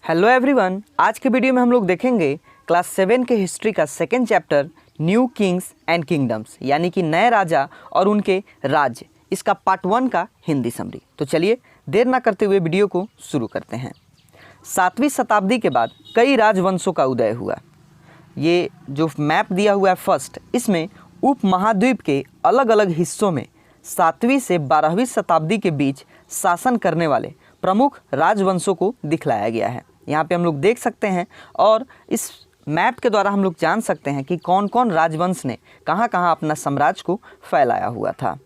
Hello everyone, आज के video में हम लोग देखेंगे क्लास 7 के हिस्ट्री का second chapter new Kings and kingdoms, यानी कि नए राजा और उनके राज्य। इसका पार्ट 1 का हिंदी समरी। तो चलिए देर ना करते हुए वीडियो को शुरू करते हैं। 7वीं शताब्दी के बाद कई राजवंशों का उदय हुआ। ये जो मैप दिया हुआ है फर्स्ट, इसमें उप महाद्वीप के अलग अलग हिस्सों में 7वीं से 12वीं शताब्दी के बीच शासन करने वाले प्रमुख राजवंशों को दिखलाया गया है। यहाँ पे हम लोग देख सकते हैं और इस मैप के द्वारा हम लोग जान सकते हैं कि कौन कौन राजवंश ने कहाँ कहाँ अपना साम्राज्य को फैलाया हुआ था।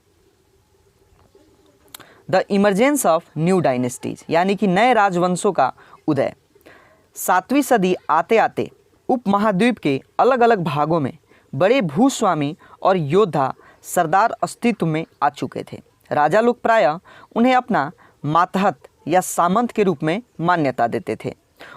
The emergence of new dynasties, यानी कि नए राजवंशों का उदय। 7वीं सदी आते आते उपमहाद्वीप के अलग अलग भागों में बड़े भूस्वामी और योद्धा सरदार अस्तित्व में आ चुके थे। राजा लोग प्रायः उन्हें अपना मातहत या सामंत के रूप में मान्यता देते थे।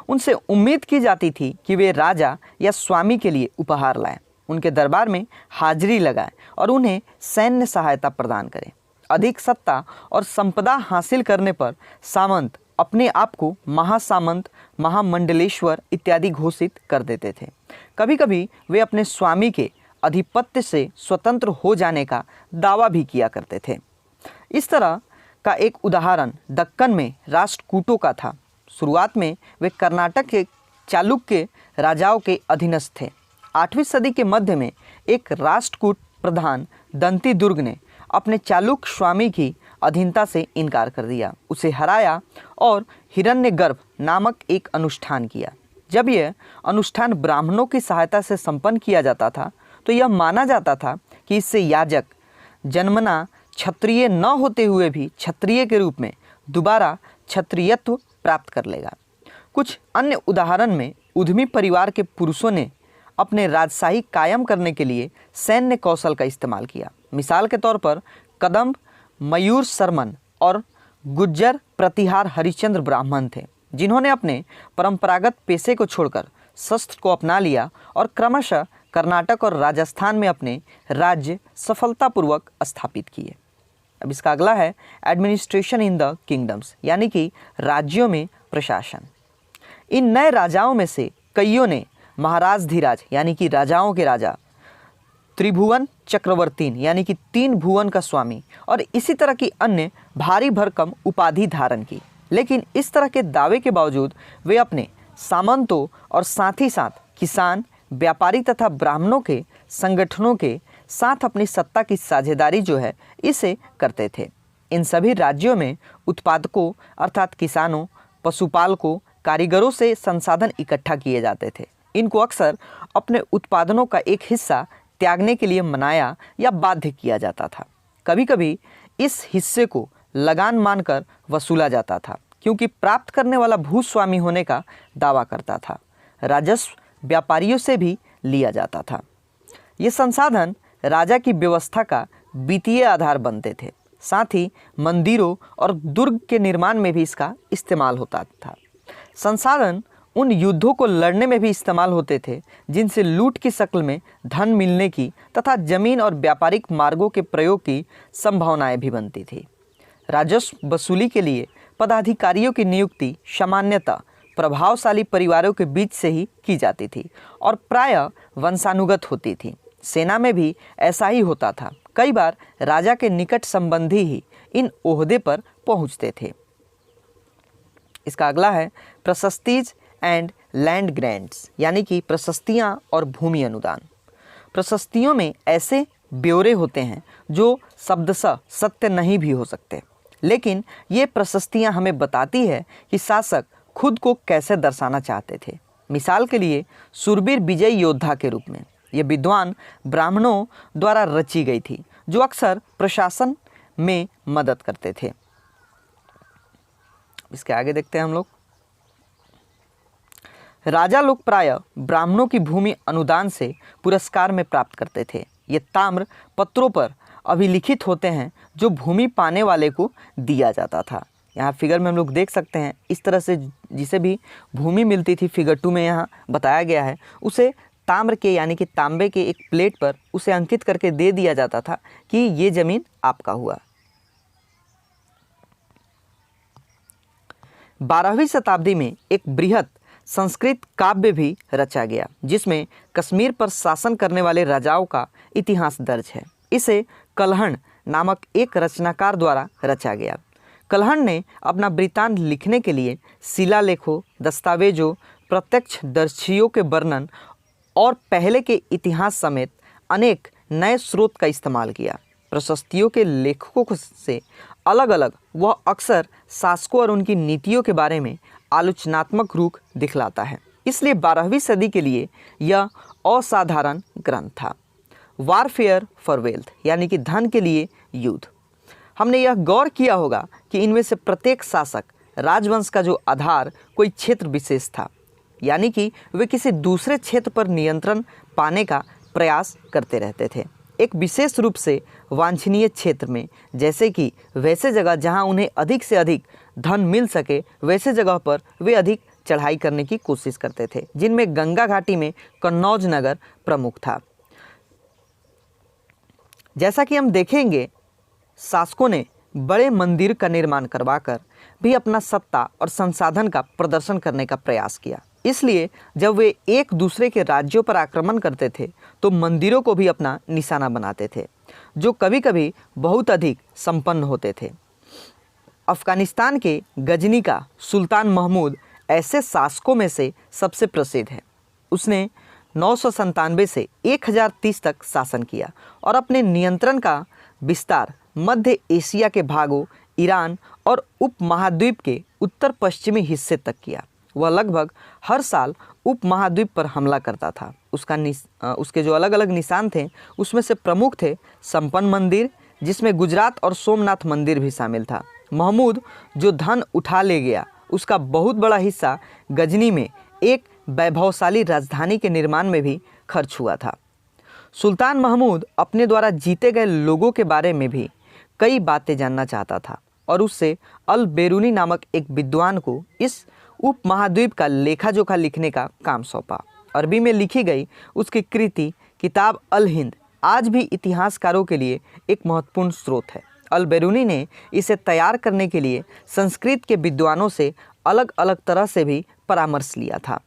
उनसे उम्मीद की जाती थी कि वे राजा या स्वामी के लिए उपहार लाएं, उनके दरबार में हाजिरी लगाएं और उन्हें सैन्य सहायता प्रदान करें। अधिक सत्ता और संपदा हासिल करने पर सामंत अपने आप को महासामंत, महामंडलेश्वर इत्यादि घोषित कर देते थे। कभी कभी वे अपने स्वामी के आधिपत्य से स्वतंत्र हो जाने का दावा भी किया करते थे। इस तरह का एक उदाहरण दक्कन में राष्ट्रकूटों का था। शुरुआत में वे कर्नाटक के चालुक्य राजाओं के अधीनस्थ थे। 8वीं सदी के मध्य में एक राष्ट्रकूट प्रधान दंती दुर्ग ने अपने चालुक्य स्वामी की अधीनता से इनकार कर दिया, उसे हराया और हिरण्यगर्भ नामक एक अनुष्ठान किया। जब यह अनुष्ठान ब्राह्मणों की सहायता से संपन्न किया जाता था तो यह माना जाता था कि इससे याजक जन्मना क्षत्रिय न होते हुए भी क्षत्रिय के रूप में दोबारा क्षत्रियत्व प्राप्त कर लेगा। कुछ अन्य उदाहरण में उद्यमी परिवार के पुरुषों ने अपने राजशाही कायम करने के लिए सैन्य कौशल का इस्तेमाल किया। मिसाल के तौर पर कदम्ब मयूर शर्मन और गुज्जर प्रतिहार हरिश्चंद्र ब्राह्मण थे, जिन्होंने अपने परंपरागत पेशे को छोड़कर शस्त्र को अपना लिया और क्रमशः कर्नाटक और राजस्थान में अपने राज्य सफलतापूर्वक स्थापित किए। अब इसका अगला है एडमिनिस्ट्रेशन इन द किंगडम्स, यानी कि राज्यों में प्रशासन। इन नए राजाओं में से कईयों ने महाराज धीराज, यानी कि राजाओं के राजा, त्रिभुवन चक्रवर्तीन, यानी कि 3 भुवन का स्वामी, और इसी तरह की अन्य भारी भरकम उपाधि धारण की। लेकिन इस तरह के दावे के बावजूद वे अपने सामंतों और साथ ही साथ किसान, व्यापारी तथा ब्राह्मणों के संगठनों के साथ अपनी सत्ता की साझेदारी जो है इसे करते थे। इन सभी राज्यों में उत्पादकों अर्थात किसानों, पशुपालकों, कारीगरों से संसाधन इकट्ठा किए जाते थे। इनको अक्सर अपने उत्पादनों का एक हिस्सा त्यागने के लिए मनाया या बाध्य किया जाता था। कभी कभी इस हिस्से को लगान मानकर वसूला जाता था, क्योंकि प्राप्त करने वाला भूस्वामी होने का दावा करता था। राजस्व व्यापारियों से भी लिया जाता था। ये संसाधन राजा की व्यवस्था का वित्तीय आधार बनते थे। साथ ही मंदिरों और दुर्ग के निर्माण में भी इसका इस्तेमाल होता था। संसाधन उन युद्धों को लड़ने में भी इस्तेमाल होते थे जिनसे लूट की शक्ल में धन मिलने की तथा जमीन और व्यापारिक मार्गों के प्रयोग की संभावनाएं भी बनती थी। राजस्व वसूली के लिए पदाधिकारियों की नियुक्ति सामान्यतः प्रभावशाली परिवारों के बीच से ही की जाती थी और प्रायः वंशानुगत होती थी। सेना में भी ऐसा ही होता था। कई बार राजा के निकट संबंधी ही इन ओहदे पर पहुंचते थे। इसका अगला है प्रशस्तीज एंड लैंड ग्रांट्स, यानी कि प्रशस्तियां और भूमि अनुदान। प्रशस्तियों में ऐसे ब्यौरे होते हैं जो शब्दशः सत्य नहीं भी हो सकते, लेकिन ये प्रशस्तियां हमें बताती है कि शासक खुद को कैसे दर्शाना चाहते थे। मिसाल के लिए शूरवीर विजयी योद्धा के रूप में ये विद्वान ब्राह्मणों द्वारा रची गई थी, जो अक्सर प्रशासन में मदद करते थे। इसके आगे देखते हैं हम लोग। राजा लोग प्रायः ब्राह्मणों की भूमि अनुदान से पुरस्कार में प्राप्त करते थे। ये ताम्र पत्रों पर अभिलिखित होते हैं जो भूमि पाने वाले को दिया जाता था। यहाँ फिगर में हम लोग देख सकते हैं इस तरह से जिसे भी भूमि मिलती थी, फिगर 2 में यहाँ बताया गया है, उसे ताम्र के यानी कि तांबे के एक प्लेट पर उसे अंकित करके दे दिया जाता था कि ये जमीन आपका हुआ। 12वीं शताब्दी में एक बृहत संस्कृत काव्य भी रचा गया जिसमें कश्मीर पर शासन करने वाले राजाओं का इतिहास दर्ज है। इसे कल्हण नामक एक रचनाकार द्वारा रचा गया। कल्हण ने अपना वृत्तांत लिखने के लिए शिलालेखों, दस्तावेजों, प्रत्यक्षदर्शियों के वर्णन और पहले के इतिहास समेत अनेक नए स्रोत का इस्तेमाल किया। प्रशस्तियों के लेखकों से अलग अलग वह अक्सर शासकों और उनकी नीतियों के बारे में आलोचनात्मक रुख दिखलाता है। इसलिए 12वीं सदी के लिए यह असाधारण ग्रंथ था। वारफेयर फॉर वेल्थ यानी कि धन के लिए युद्ध। हमने यह गौर किया होगा कि इनमें से प्रत्येक शासक राजवंश का जो आधार कोई क्षेत्र विशेष था, यानी कि वे किसी दूसरे क्षेत्र पर नियंत्रण पाने का प्रयास करते रहते थे, एक विशेष रूप से वांछनीय क्षेत्र में, जैसे कि वैसे जगह जहां उन्हें अधिक से अधिक धन मिल सके, वैसे जगह पर वे अधिक चढ़ाई करने की कोशिश करते थे, जिनमें गंगा घाटी में कन्नौज नगर प्रमुख था। जैसा कि हम देखेंगे, शासकों ने बड़े मंदिर का निर्माण करवाकर भी अपना सत्ता और संसाधन का प्रदर्शन करने का प्रयास किया। इसलिए जब वे एक दूसरे के राज्यों पर आक्रमण करते थे तो मंदिरों को भी अपना निशाना बनाते थे, जो कभी कभी बहुत अधिक संपन्न होते थे। अफगानिस्तान के गजनी का सुल्तान महमूद ऐसे शासकों में से सबसे प्रसिद्ध है। उसने 997 से 1030 तक शासन किया और अपने नियंत्रण का विस्तार मध्य एशिया के भागों, ईरान और उपमहाद्वीप के उत्तर पश्चिमी हिस्से तक किया। वह लगभग हर साल उपमहाद्वीप पर हमला करता था। उसके जो अलग अलग निशान थे उसमें से प्रमुख थे संपन्न मंदिर, जिसमें गुजरात और सोमनाथ मंदिर भी शामिल था। महमूद जो धन उठा ले गया, उसका बहुत बड़ा हिस्सा गजनी में एक वैभवशाली राजधानी के निर्माण में भी खर्च हुआ था। सुल्तान महमूद अपने द्वारा जीते गए लोगों के बारे में भी कई बातें जानना चाहता था और उससे अल बेरूनी नामक एक विद्वान को इस उपमहाद्वीप का लेखा जोखा लिखने का काम सौंपा। अरबी में लिखी गई उसकी कृति किताब अल हिंद आज भी इतिहासकारों के लिए एक महत्वपूर्ण स्रोत है। अल बेरूनी ने इसे तैयार करने के लिए संस्कृत के विद्वानों से अलग अलग तरह से भी परामर्श लिया था।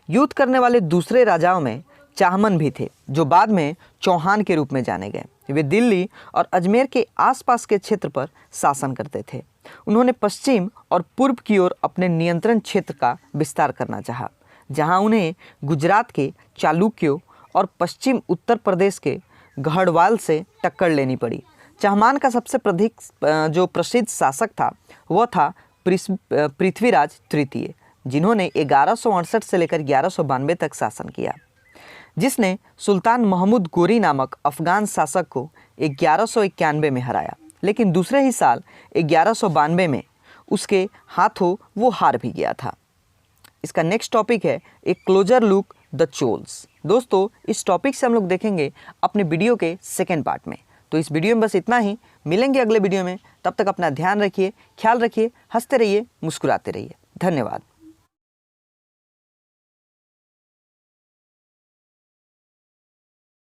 युद्ध करने वाले दूसरे राजाओं में चाहमन भी थे, जो बाद में चौहान के रूप में जाने गए। वे दिल्ली और अजमेर के आसपास के क्षेत्र पर शासन करते थे। उन्होंने पश्चिम और पूर्व की ओर अपने नियंत्रण क्षेत्र का विस्तार करना चाहा, जहां उन्हें गुजरात के चालुक्यों और पश्चिम उत्तर प्रदेश के गढ़वाल से टक्कर लेनी पड़ी। चाहमान का सबसे जो प्रसिद्ध शासक था वह था पृथ्वीराज तृतीय, जिन्होंने 1168 से लेकर 1192 तक शासन किया, जिसने सुल्तान महमूद गोरी नामक अफगान शासक को 1191 में हराया। लेकिन दूसरे ही साल 1192 में उसके हाथों वो हार भी गया था। इसका नेक्स्ट टॉपिक है ए क्लोजर लुक द चोल्स। दोस्तों, इस टॉपिक से हम लोग देखेंगे अपने वीडियो के सेकेंड पार्ट में। तो इस वीडियो में बस इतना ही। मिलेंगे अगले वीडियो में। तब तक अपना ध्यान रखिए, ख्याल रखिए, हंसते रहिए, मुस्कुराते रहिए। धन्यवाद।